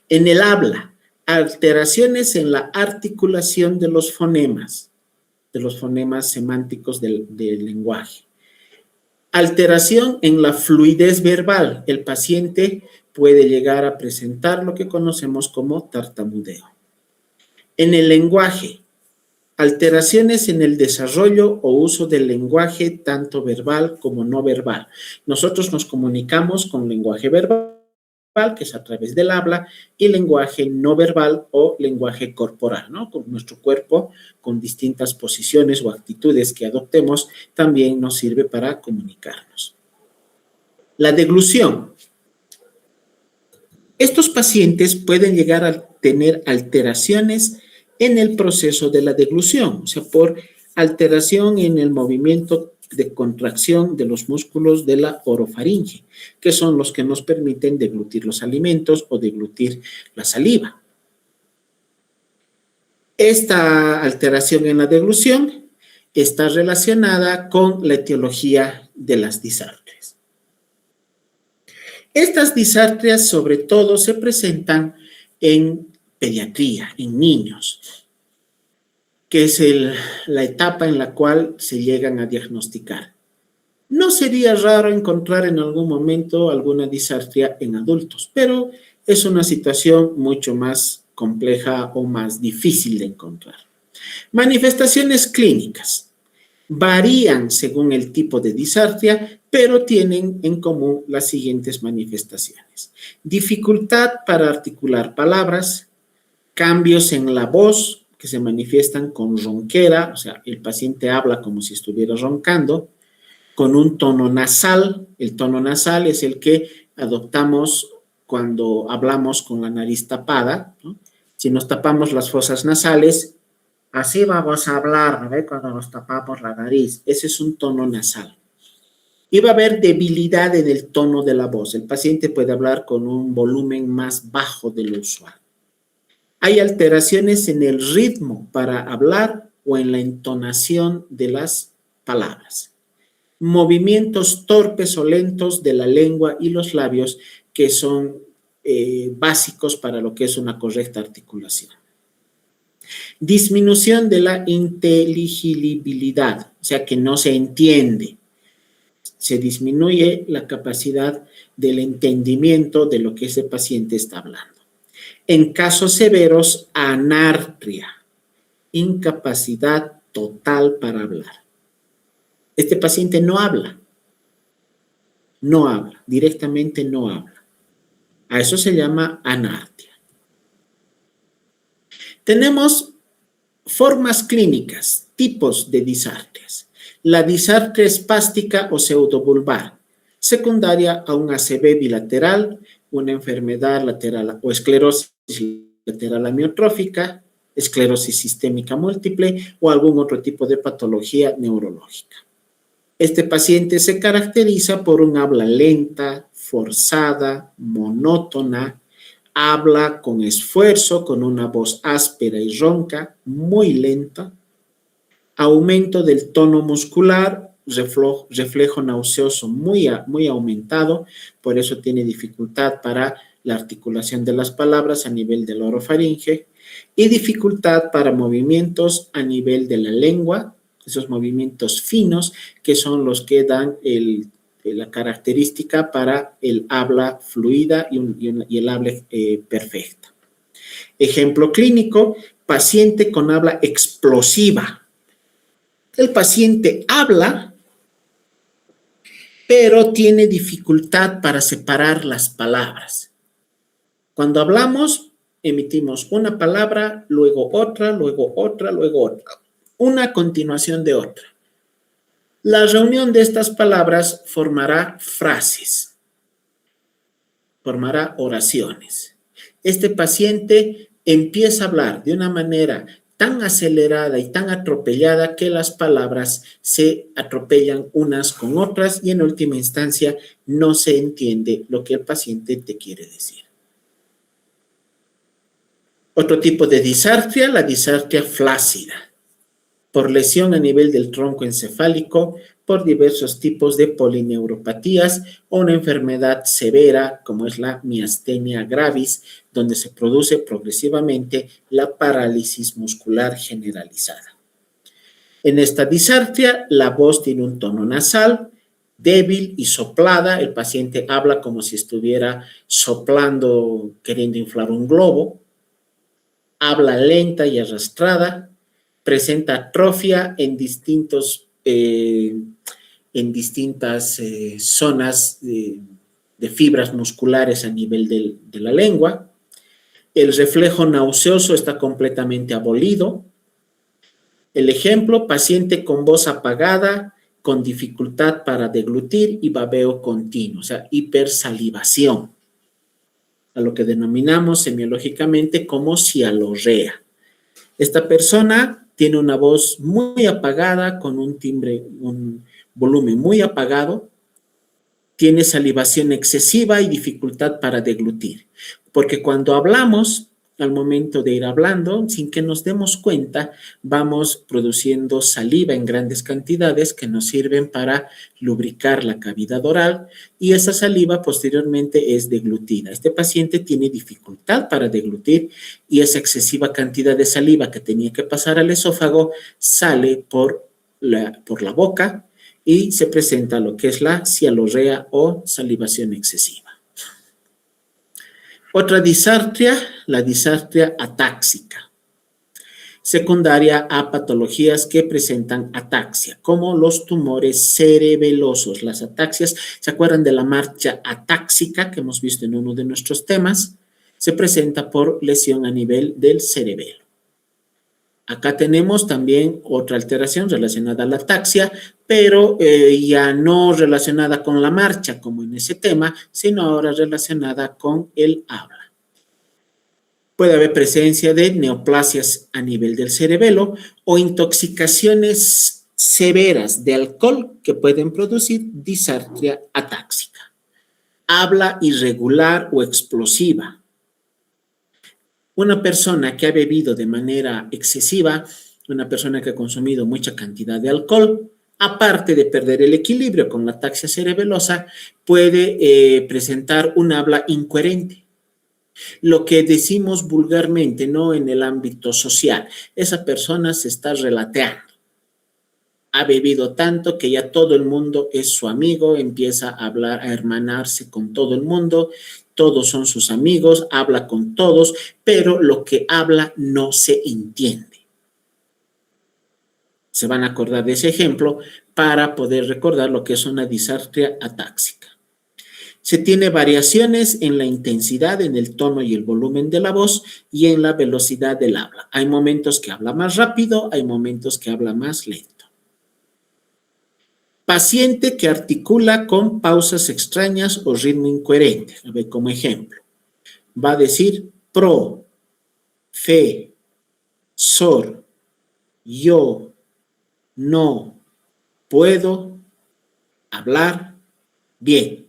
En el habla, alteraciones en la articulación de los fonemas semánticos del lenguaje. Alteración en la fluidez verbal. El paciente puede llegar a presentar lo que conocemos como tartamudeo. En el lenguaje, alteraciones en el desarrollo o uso del lenguaje tanto verbal como no verbal. Nosotros nos comunicamos con lenguaje verbal, que es a través del habla, y lenguaje no verbal o lenguaje corporal, ¿no? Con nuestro cuerpo, con distintas posiciones o actitudes que adoptemos, también nos sirve para comunicarnos. La deglución. Estos pacientes pueden llegar a tener alteraciones en el proceso de la deglución, o sea, por alteración en el movimiento de contracción de los músculos de la orofaringe, que son los que nos permiten deglutir los alimentos o deglutir la saliva. Esta alteración en la deglución está relacionada con la etiología de las disartrias. Estas disartrias sobre todo se presentan en pediatría, en niños, que es la etapa en la cual se llegan a diagnosticar. No sería raro encontrar en algún momento alguna disartria en adultos, pero es una situación mucho más compleja o más difícil de encontrar. Manifestaciones clínicas. Varían según el tipo de disartria, pero tienen en común las siguientes manifestaciones. Dificultad para articular palabras, cambios en la voz que se manifiestan con ronquera, o sea, el paciente habla como si estuviera roncando, con un tono nasal. El tono nasal es el que adoptamos cuando hablamos con la nariz tapada, ¿no? Si nos tapamos las fosas nasales, así vamos a hablar, ¿no? Cuando nos tapamos la nariz. Ese es un tono nasal. Y va a haber debilidad en el tono de la voz. El paciente puede hablar con un volumen más bajo de lo usual. Hay alteraciones en el ritmo para hablar o en la entonación de las palabras. Movimientos torpes o lentos de la lengua y los labios que son básicos para lo que es una correcta articulación. Disminución de la inteligibilidad, o sea que no se entiende. Se disminuye la capacidad del entendimiento de lo que ese paciente está hablando. En casos severos, anartria, incapacidad total para hablar. Este paciente no habla, directamente no habla. A eso se llama anartria. Tenemos formas clínicas, tipos de disartrias. La disartria espástica o pseudovulvar, secundaria a un ACV bilateral, una enfermedad lateral o esclerosis lateral amiotrófica, esclerosis sistémica múltiple o algún otro tipo de patología neurológica. Este paciente se caracteriza por un habla lenta, forzada, monótona, habla con esfuerzo, con una voz áspera y ronca, muy lenta, aumento del tono muscular, reflejo nauseoso muy aumentado, por eso tiene dificultad para la articulación de las palabras a nivel de la orofaringe y dificultad para movimientos a nivel de la lengua, esos movimientos finos que son los que dan la característica para el habla fluida y el habla perfecta. Ejemplo clínico, paciente con habla explosiva. El paciente habla, pero tiene dificultad para separar las palabras. Cuando hablamos, emitimos una palabra, luego otra, luego otra, luego otra. Una continuación de otra. La reunión de estas palabras formará frases, formará oraciones. Este paciente empieza a hablar de una manera tan acelerada y tan atropellada que las palabras se atropellan unas con otras y en última instancia no se entiende lo que el paciente te quiere decir. Otro tipo de disartria, la disartria flácida, por lesión a nivel del tronco encefálico, por diversos tipos de polineuropatías o una enfermedad severa como es la miastenia gravis, donde se produce progresivamente la parálisis muscular generalizada. En esta disartria, la voz tiene un tono nasal, débil y soplada. El paciente habla como si estuviera soplando, queriendo inflar un globo. Habla lenta y arrastrada. Presenta atrofia en distintas zonas de fibras musculares a nivel de la lengua. El reflejo nauseoso está completamente abolido. El ejemplo, paciente con voz apagada, con dificultad para deglutir y babeo continuo, o sea, hipersalivación, a lo que denominamos semiológicamente como cialorrea. Esta persona tiene una voz muy apagada, con un timbre, un volumen muy apagado, tiene salivación excesiva y dificultad para deglutir, porque cuando hablamos, al momento de ir hablando, sin que nos demos cuenta, vamos produciendo saliva en grandes cantidades que nos sirven para lubricar la cavidad oral y esa saliva posteriormente es deglutida. Este paciente tiene dificultad para deglutir y esa excesiva cantidad de saliva que tenía que pasar al esófago sale por la boca y se presenta lo que es la cialorrea o salivación excesiva. Otra disartria, la disartria atáxica, secundaria a patologías que presentan ataxia, como los tumores cerebelosos. Las ataxias, ¿se acuerdan de la marcha atáxica que hemos visto en uno de nuestros temas? Se presenta por lesión a nivel del cerebelo. Acá tenemos también otra alteración relacionada a la ataxia, pero ya no relacionada con la marcha, como en ese tema, sino ahora relacionada con el habla. Puede haber presencia de neoplasias a nivel del cerebelo o intoxicaciones severas de alcohol que pueden producir disartria atáxica. Habla irregular o explosiva. Una persona que ha bebido de manera excesiva, una persona que ha consumido mucha cantidad de alcohol, aparte de perder el equilibrio con la ataxia cerebelosa, puede presentar un habla incoherente. Lo que decimos vulgarmente, ¿no? En el ámbito social, esa persona se está relateando. Ha bebido tanto que ya todo el mundo es su amigo, empieza a hablar, a hermanarse con todo el mundo, todos son sus amigos, habla con todos, pero lo que habla no se entiende. Se van a acordar de ese ejemplo para poder recordar lo que es una disartria atáxica. Se tiene variaciones en la intensidad, en el tono y el volumen de la voz y en la velocidad del habla. Hay momentos que habla más rápido, hay momentos que habla más lento. Paciente que articula con pausas extrañas o ritmo incoherente. A ver, como ejemplo, va a decir pro, fe, sor, yo, no, puedo, hablar, bien.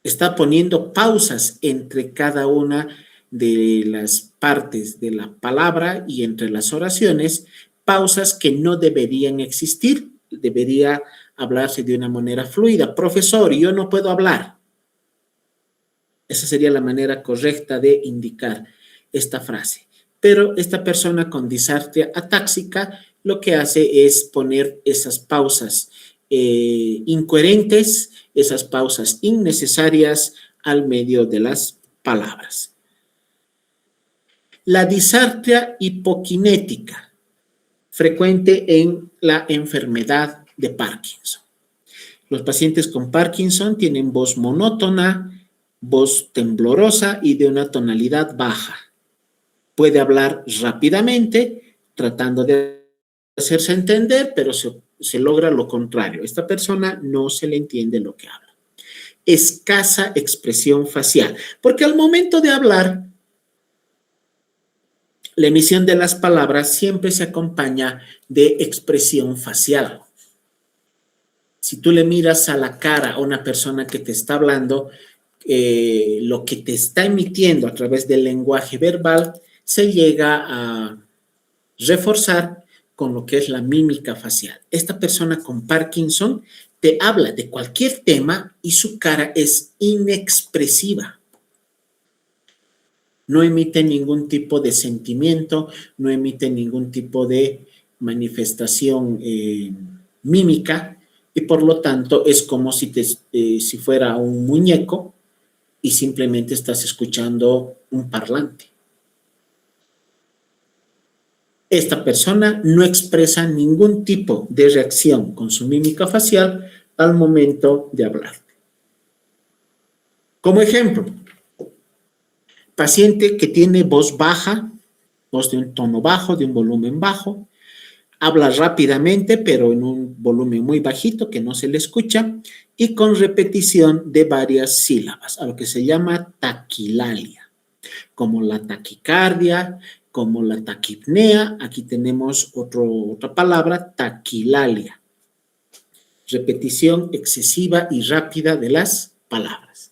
Está poniendo pausas entre cada una de las partes de la palabra y entre las oraciones, pausas que no deberían existir. Debería hablarse de una manera fluida. Profesor, yo no puedo hablar. Esa sería la manera correcta de indicar esta frase. Pero esta persona con disartria atáxica lo que hace es poner esas pausas incoherentes, esas pausas innecesarias al medio de las palabras. La disartria hipoquinética, frecuente en la enfermedad de Parkinson. Los pacientes con Parkinson tienen voz monótona, voz temblorosa y de una tonalidad baja. Puede hablar rápidamente, tratando de hacerse entender, pero se logra lo contrario. Esta persona no se le entiende lo que habla. Escasa expresión facial, porque al momento de hablar, la emisión de las palabras siempre se acompaña de expresión facial. Si tú le miras a la cara a una persona que te está hablando, lo que te está emitiendo a través del lenguaje verbal se llega a reforzar con lo que es la mímica facial. Esta persona con Parkinson te habla de cualquier tema y su cara es inexpresiva. No emite ningún tipo de sentimiento, no emite ningún tipo de manifestación mímica, y por lo tanto es como si fuera un muñeco y simplemente estás escuchando un parlante. Esta persona no expresa ningún tipo de reacción con su mímica facial al momento de hablar. Como ejemplo, paciente que tiene voz baja, voz de un tono bajo, de un volumen bajo, habla rápidamente, pero en un volumen muy bajito que no se le escucha y con repetición de varias sílabas, a lo que se llama taquilalia, como la taquicardia, como la taquipnea. Aquí tenemos otra palabra, taquilalia. Repetición excesiva y rápida de las palabras.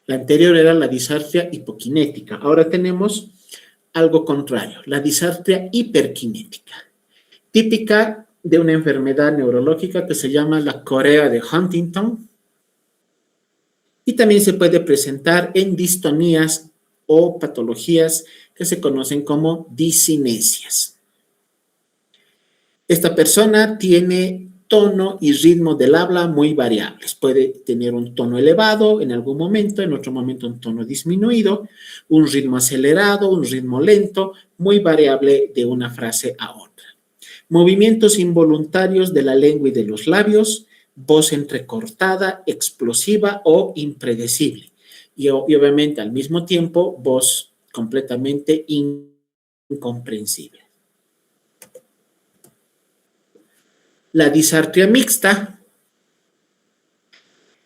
La anterior era la disartria hipoquinética. Ahora tenemos algo contrario, la disartria hiperquinética, típica de una enfermedad neurológica que se llama la corea de Huntington y también se puede presentar en distonías o patologías que se conocen como discinesias. Esta persona tiene tono y ritmo del habla muy variables. Puede tener un tono elevado en algún momento, en otro momento un tono disminuido, un ritmo acelerado, un ritmo lento, muy variable de una frase a otra. Movimientos involuntarios de la lengua y de los labios, voz entrecortada, explosiva o impredecible. Y obviamente al mismo tiempo voz completamente incomprensible. La disartria mixta,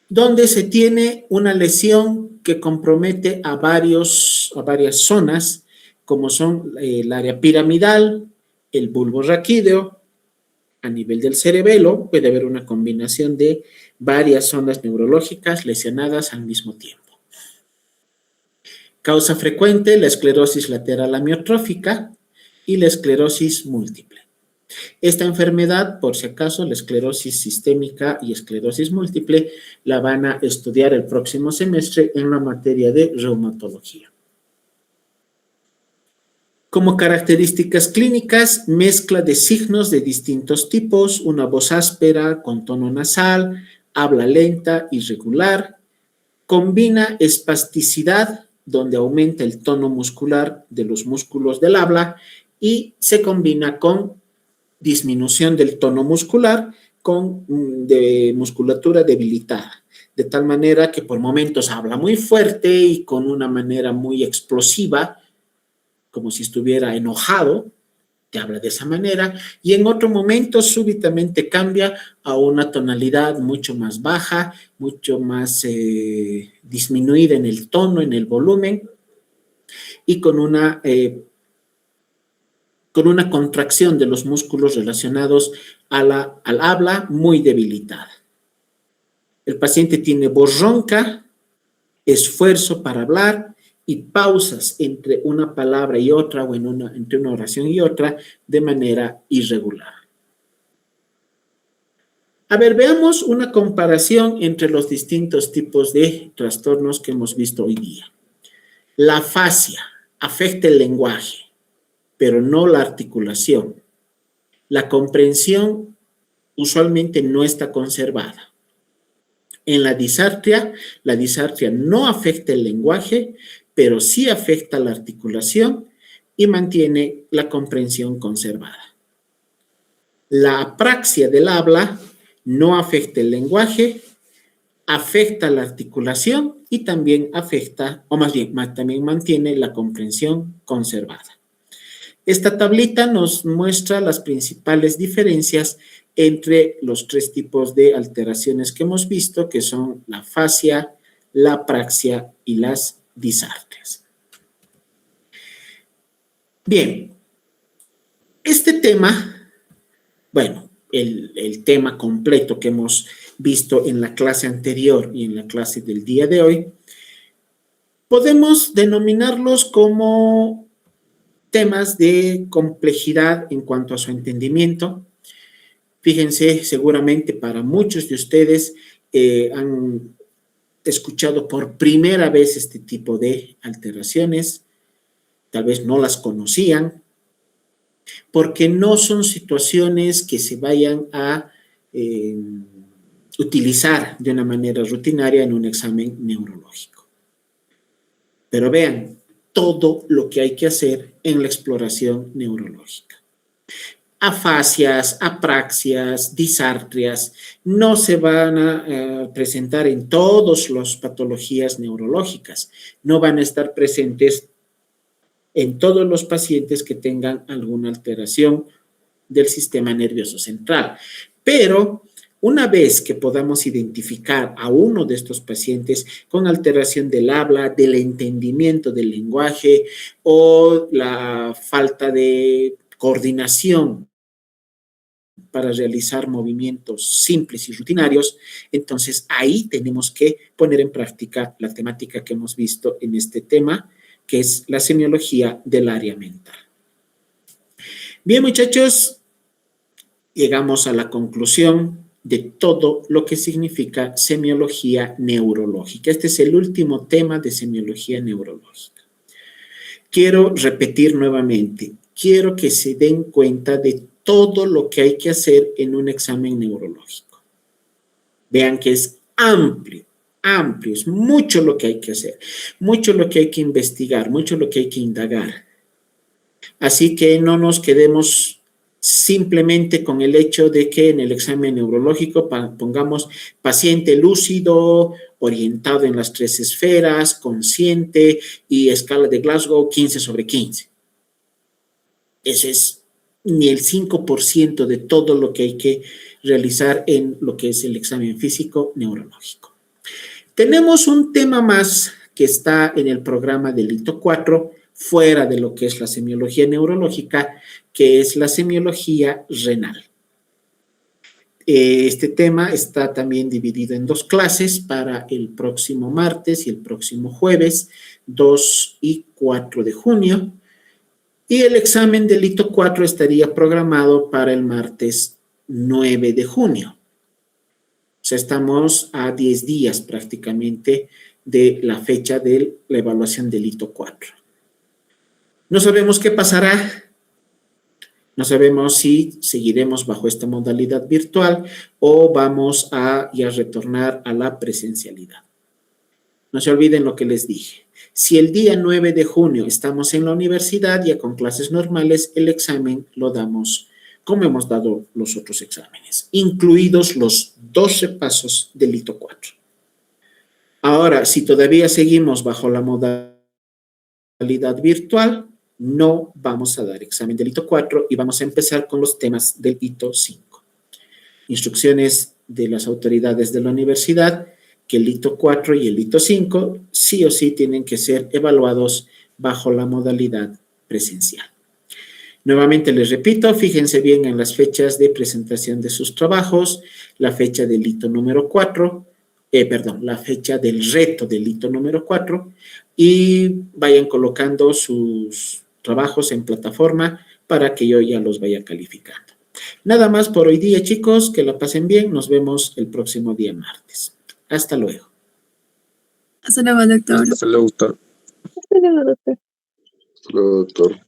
donde se tiene una lesión que compromete a varias zonas, como son el área piramidal, el bulbo raquídeo, a nivel del cerebelo, puede haber una combinación de varias zonas neurológicas lesionadas al mismo tiempo. Causa frecuente la esclerosis lateral amiotrófica y la esclerosis múltiple. Esta enfermedad, por si acaso, la esclerosis sistémica y esclerosis múltiple, la van a estudiar el próximo semestre en la materia de reumatología. Como características clínicas, mezcla de signos de distintos tipos, una voz áspera con tono nasal, habla lenta, irregular, combina espasticidad, donde aumenta el tono muscular de los músculos del habla, y se combina con disminución del tono muscular de musculatura debilitada, de tal manera que por momentos habla muy fuerte y con una manera muy explosiva, como si estuviera enojado, te habla de esa manera, y en otro momento súbitamente cambia a una tonalidad mucho más baja, mucho más disminuida en el tono, en el volumen, y con una contracción de los músculos relacionados al habla muy debilitada. El paciente tiene voz ronca, esfuerzo para hablar y pausas entre una palabra y otra o entre una oración y otra de manera irregular. A ver, veamos una comparación entre los distintos tipos de trastornos que hemos visto hoy día. La afasia afecta el lenguaje, pero no la articulación. La comprensión usualmente no está conservada. En la disartria no afecta el lenguaje, pero sí afecta la articulación y mantiene la comprensión conservada. La apraxia del habla no afecta el lenguaje, afecta la articulación y también afecta, o más bien, también mantiene la comprensión conservada. Esta tablita nos muestra las principales diferencias entre los tres tipos de alteraciones que hemos visto, que son la afasia, la apraxia y las disartrias. Bien, este tema, bueno, el tema completo que hemos visto en la clase anterior y en la clase del día de hoy, podemos denominarlos como temas de complejidad en cuanto a su entendimiento. Fíjense, seguramente para muchos de ustedes han escuchado por primera vez este tipo de alteraciones, tal vez no las conocían, porque no son situaciones que se vayan a utilizar de una manera rutinaria en un examen neurológico. Pero vean todo lo que hay que hacer en la exploración neurológica. Afasias, apraxias, disartrias, no se van a presentar en todas las patologías neurológicas, no van a estar presentes en todos los pacientes que tengan alguna alteración del sistema nervioso central. Pero una vez que podamos identificar a uno de estos pacientes con alteración del habla, del entendimiento del lenguaje o la falta de coordinación para realizar movimientos simples y rutinarios, entonces ahí tenemos que poner en práctica la temática que hemos visto en este tema, que es la semiología del área mental. Bien, muchachos, llegamos a la conclusión de todo lo que significa semiología neurológica. Este es el último tema de semiología neurológica. Quiero repetir nuevamente, quiero que se den cuenta de todo lo que hay que hacer en un examen neurológico. Vean que es amplio, es mucho lo que hay que hacer, mucho lo que hay que investigar, mucho lo que hay que indagar. Así que no nos quedemos simplemente con el hecho de que en el examen neurológico pongamos paciente lúcido, orientado en las 3 esferas, consciente y escala de Glasgow 15/15. Ese es ni el 5% de todo lo que hay que realizar en lo que es el examen físico neurológico. Tenemos un tema más que está en el programa del hito 4, fuera de lo que es la semiología neurológica, que es la semiología renal. Este tema está también dividido en 2 clases para el próximo martes y el próximo jueves, 2 y 4 de junio. Y el examen del hito 4 estaría programado para el martes 9 de junio. O sea, estamos a 10 días prácticamente de la fecha de la evaluación del hito 4. No sabemos qué pasará. No sabemos si seguiremos bajo esta modalidad virtual o vamos a ya retornar a la presencialidad. No se olviden lo que les dije. Si el día 9 de junio estamos en la universidad ya con clases normales, el examen lo damos como hemos dado los otros exámenes, incluidos los 12 pasos del hito 4. Ahora, si todavía seguimos bajo la modalidad virtual, no vamos a dar examen del hito 4 y vamos a empezar con los temas del hito 5. Instrucciones de las autoridades de la universidad que el hito 4 y el hito 5 sí o sí tienen que ser evaluados bajo la modalidad presencial. Nuevamente les repito, fíjense bien en las fechas de presentación de sus trabajos, la fecha del hito número 4, la fecha del reto del hito número 4 y vayan colocando sus trabajos en plataforma para que yo ya los vaya calificando. Nada más por hoy día, chicos, que la pasen bien, nos vemos el próximo día martes. Hasta luego. Hasta luego, doctor. Hasta luego, doctor. Hasta luego, doctor. Hasta luego, doctor.